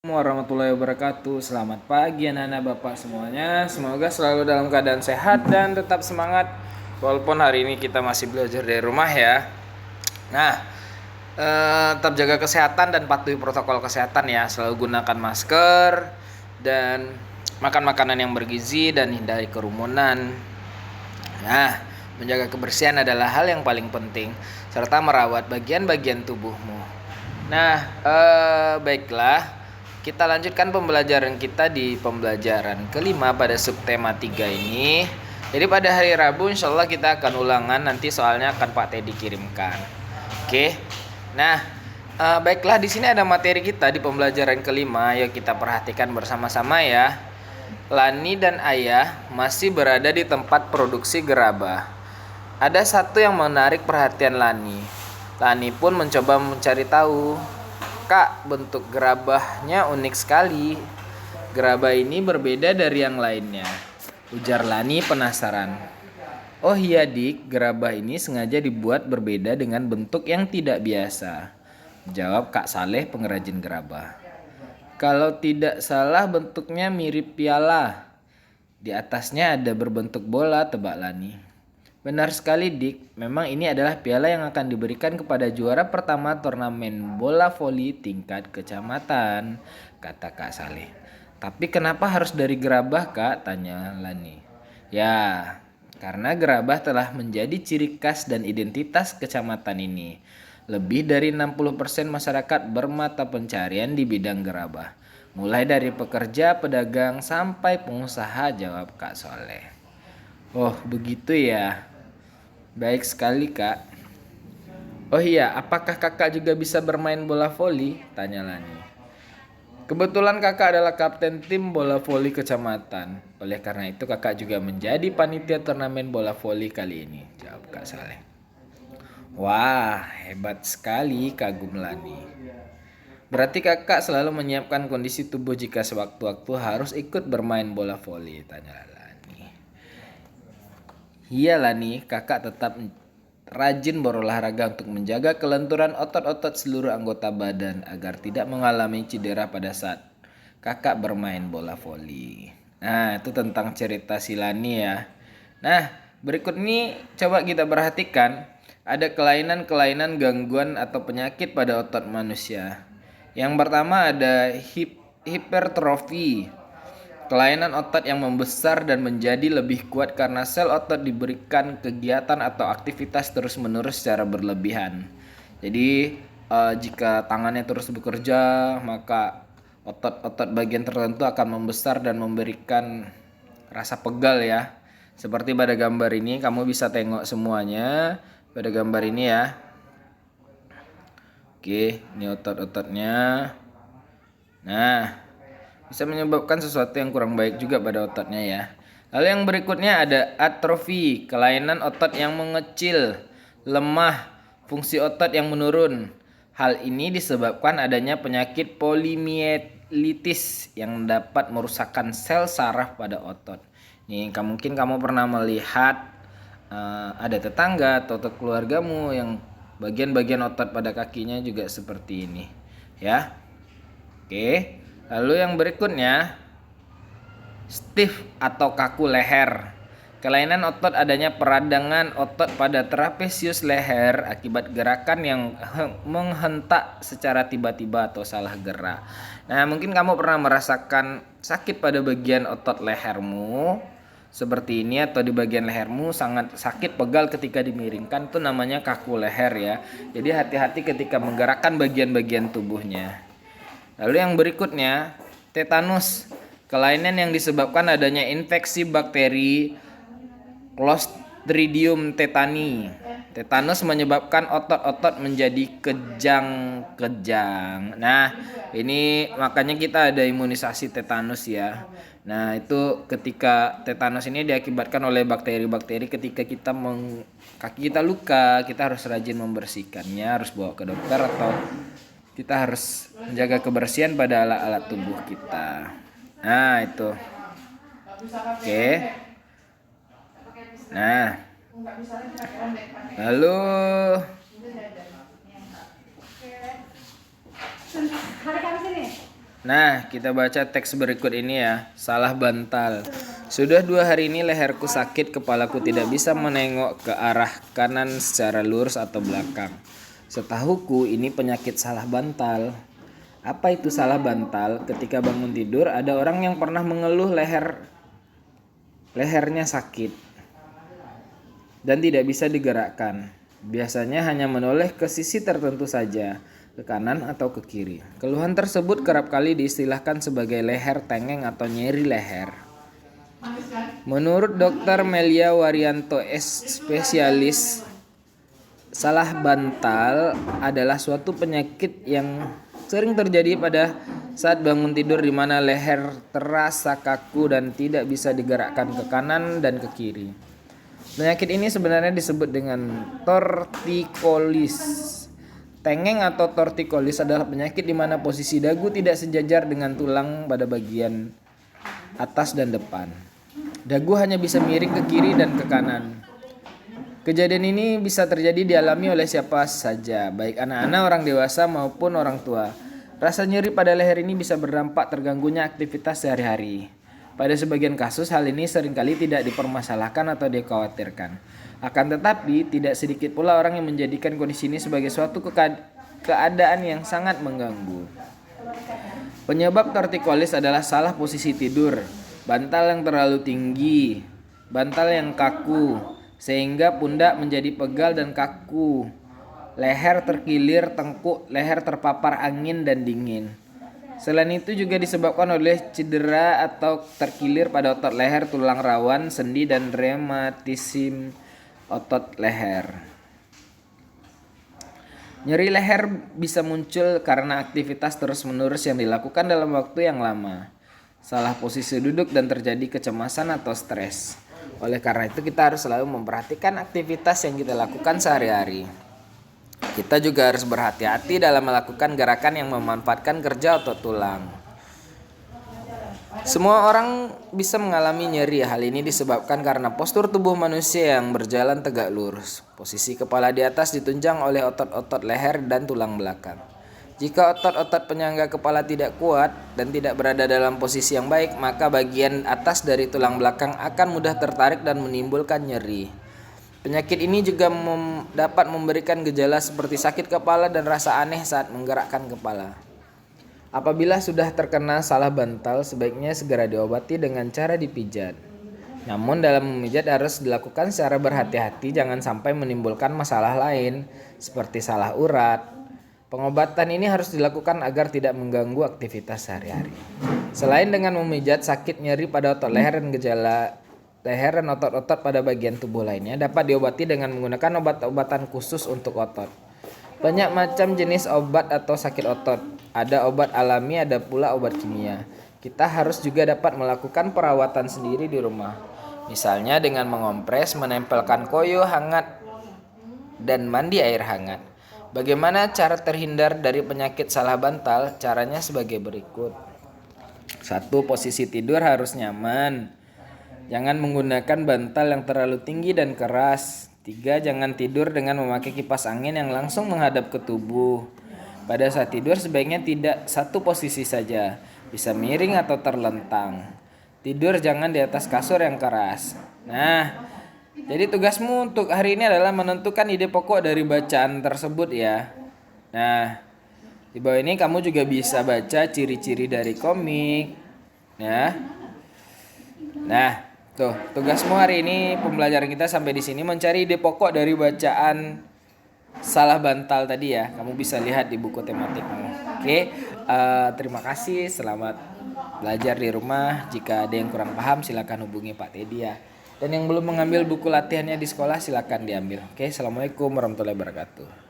Warahmatullahi wabarakatuh. Selamat pagi anak-anak bapak semuanya. Semoga selalu dalam keadaan sehat dan tetap semangat walaupun hari ini kita masih belajar dari rumah ya. Nah, tetap jaga kesehatan dan patuhi protokol kesehatan ya. Selalu gunakan masker dan makan makanan yang bergizi dan hindari kerumunan. Nah, menjaga kebersihan adalah hal yang paling penting serta merawat bagian-bagian tubuhmu. Nah, baiklah. Kita lanjutkan pembelajaran kita di pembelajaran kelima pada subtema 3 ini. Jadi pada hari Rabu insya Allah kita akan ulangan, nanti soalnya akan Pak Teddy kirimkan. Oke. Nah, baiklah, di sini ada materi kita di pembelajaran kelima. Yuk kita perhatikan bersama-sama ya. Lani dan Ayah masih berada di tempat produksi gerabah. Ada satu yang menarik perhatian Lani. Lani pun mencoba mencari tahu. Kak, bentuk gerabahnya unik sekali. Gerabah ini berbeda dari yang lainnya, ujar Lani penasaran. Oh iya Dik, gerabah ini sengaja dibuat berbeda dengan bentuk yang tidak biasa, jawab Kak Saleh pengrajin gerabah. Kalau tidak salah bentuknya mirip piala. Di atasnya ada berbentuk bola, tebak Lani. Benar sekali Dik, memang ini adalah piala yang akan diberikan kepada juara pertama turnamen bola voli tingkat kecamatan, kata Kak Saleh. Tapi kenapa harus dari gerabah Kak, tanya Lani. Ya, karena gerabah telah menjadi ciri khas dan identitas kecamatan ini. Lebih dari 60% masyarakat bermata pencarian di bidang gerabah. Mulai dari pekerja, pedagang, sampai pengusaha, jawab Kak Soleh. Oh begitu ya. Baik sekali Kak. Oh iya, apakah kakak juga bisa bermain bola voli? Tanya Lani. Kebetulan kakak adalah kapten tim bola voli kecamatan. Oleh karena itu kakak juga menjadi panitia turnamen bola voli kali ini, jawab Kak Saleh. Wah, hebat sekali, kagum Lani. Berarti kakak selalu menyiapkan kondisi tubuh jika sewaktu-waktu harus ikut bermain bola voli, tanya Lani. Iya Lani, kakak tetap rajin berolahraga untuk menjaga kelenturan otot-otot seluruh anggota badan agar tidak mengalami cedera pada saat kakak bermain bola voli. Nah, itu tentang cerita si Lani ya. Nah, berikut ini coba kita perhatikan. Ada kelainan-kelainan gangguan atau penyakit pada otot manusia. Yang pertama ada hipertrofi. Kelainan otot yang membesar dan menjadi lebih kuat karena sel otot diberikan kegiatan atau aktivitas terus-menerus secara berlebihan. Jadi jika tangannya terus bekerja, maka otot-otot bagian tertentu akan membesar dan memberikan rasa pegal ya. Seperti pada gambar ini, kamu bisa tengok semuanya pada gambar ini ya. Oke, ini otot-ototnya. Nah, bisa menyebabkan sesuatu yang kurang baik juga pada ototnya ya. Lalu yang berikutnya ada atrofi, kelainan otot yang mengecil, lemah, fungsi otot yang menurun. Hal ini disebabkan adanya penyakit polimielitis yang dapat merusakkan sel saraf pada otot. Nih, mungkin kamu pernah melihat ada tetangga atau keluargamu yang bagian-bagian otot pada kakinya juga seperti ini, ya. Oke. Lalu yang berikutnya, stiff atau kaku leher. Kelainan otot adanya peradangan otot pada trapesius leher akibat gerakan yang menghentak secara tiba-tiba atau salah gerak. Nah, mungkin kamu pernah merasakan sakit pada bagian otot lehermu seperti ini, atau di bagian lehermu sangat sakit pegal ketika dimiringkan, itu namanya kaku leher ya. Jadi hati-hati ketika menggerakkan bagian-bagian tubuhnya. Lalu yang berikutnya, tetanus. Kelainan yang disebabkan adanya infeksi bakteri Clostridium tetani. Tetanus menyebabkan otot-otot menjadi kejang-kejang. Nah, ini makanya kita ada imunisasi tetanus ya. Nah, itu ketika tetanus ini diakibatkan oleh bakteri-bakteri, ketika kaki kita luka, kita harus rajin membersihkannya, harus bawa ke dokter, atau kita harus menjaga kebersihan pada alat-alat tubuh kita. Nah, itu. Oke. Nah, lalu Nah, kita baca teks berikut ini ya. Salah bantal. Sudah 2 hari ini leherku sakit, kepalaku tidak bisa menengok ke arah kanan secara lurus atau belakang. Setahuku ini penyakit salah bantal. Apa itu salah bantal? Ketika bangun tidur, ada orang yang pernah mengeluh lehernya sakit dan tidak bisa digerakkan. Biasanya hanya menoleh ke sisi tertentu saja, ke kanan atau ke kiri. Keluhan tersebut kerap kali diistilahkan sebagai leher tengeng atau nyeri leher. Menurut Dr. Melia Waryanto, spesialis salah bantal adalah suatu penyakit yang sering terjadi pada saat bangun tidur di mana leher terasa kaku dan tidak bisa digerakkan ke kanan dan ke kiri. Penyakit ini sebenarnya disebut dengan torticollis. Tengeng atau torticollis adalah penyakit di mana posisi dagu tidak sejajar dengan tulang pada bagian atas dan depan. Dagu hanya bisa miring ke kiri dan ke kanan. Kejadian ini bisa terjadi dialami oleh siapa saja, baik anak-anak, orang dewasa maupun orang tua. Rasa nyeri pada leher ini bisa berdampak terganggunya aktivitas sehari-hari. Pada sebagian kasus hal ini seringkali tidak dipermasalahkan atau dikhawatirkan. Akan tetapi tidak sedikit pula orang yang menjadikan kondisi ini sebagai suatu keadaan yang sangat mengganggu. Penyebab torticollis adalah salah posisi tidur, bantal yang terlalu tinggi, bantal yang kaku, sehingga pundak menjadi pegal dan kaku, leher terkilir, tengkuk leher terpapar angin dan dingin. Selain itu juga disebabkan oleh cedera atau terkilir pada otot leher, tulang rawan, sendi, dan rematisme otot leher. Nyeri leher bisa muncul karena aktivitas terus-menerus yang dilakukan dalam waktu yang lama, salah posisi duduk, dan terjadi kecemasan atau stres. Oleh karena itu kita harus selalu memperhatikan aktivitas yang kita lakukan sehari-hari. Kita juga harus berhati-hati dalam melakukan gerakan yang memanfaatkan kerja otot tulang. Semua orang bisa mengalami nyeri. Hal ini disebabkan karena postur tubuh manusia yang berjalan tegak lurus. Posisi kepala di atas ditunjang oleh otot-otot leher dan tulang belakang. Jika otot-otot penyangga kepala tidak kuat dan tidak berada dalam posisi yang baik, maka bagian atas dari tulang belakang akan mudah tertarik dan menimbulkan nyeri. Penyakit ini juga dapat memberikan gejala seperti sakit kepala dan rasa aneh saat menggerakkan kepala. Apabila sudah terkena salah bantal, sebaiknya segera diobati dengan cara dipijat. Namun dalam memijat harus dilakukan secara berhati-hati, jangan sampai menimbulkan masalah lain seperti salah urat. Pengobatan ini harus dilakukan agar tidak mengganggu aktivitas sehari-hari. Selain dengan memijat, sakit nyeri pada otot leher dan gejala leher dan otot-otot pada bagian tubuh lainnya dapat diobati dengan menggunakan obat-obatan khusus untuk otot. Banyak macam jenis obat atau sakit otot. Ada obat alami, ada pula obat kimia. Kita harus juga dapat melakukan perawatan sendiri di rumah. Misalnya dengan mengompres, menempelkan koyo hangat, dan mandi air hangat. Bagaimana cara terhindar dari penyakit salah bantal? Caranya sebagai berikut. 1. Posisi tidur harus nyaman. Jangan menggunakan bantal yang terlalu tinggi dan keras. 3. Jangan tidur dengan memakai kipas angin yang langsung menghadap ke tubuh. Pada saat tidur sebaiknya tidak satu posisi saja, bisa miring atau terlentang. Tidur jangan di atas kasur yang keras. Nah, jadi tugasmu untuk hari ini adalah menentukan ide pokok dari bacaan tersebut ya. Nah, di bawah ini kamu juga bisa baca ciri-ciri dari komik. Ya. Nah, tuh, tugasmu hari ini pembelajaran kita sampai di sini, mencari ide pokok dari bacaan salah bantal tadi ya. Kamu bisa lihat di buku tematikmu. Oke, terima kasih. Selamat belajar di rumah. Jika ada yang kurang paham silakan hubungi Pak Teddy ya. Dan yang belum mengambil buku latihannya di sekolah silakan diambil. Oke, assalamualaikum warahmatullahi wabarakatuh.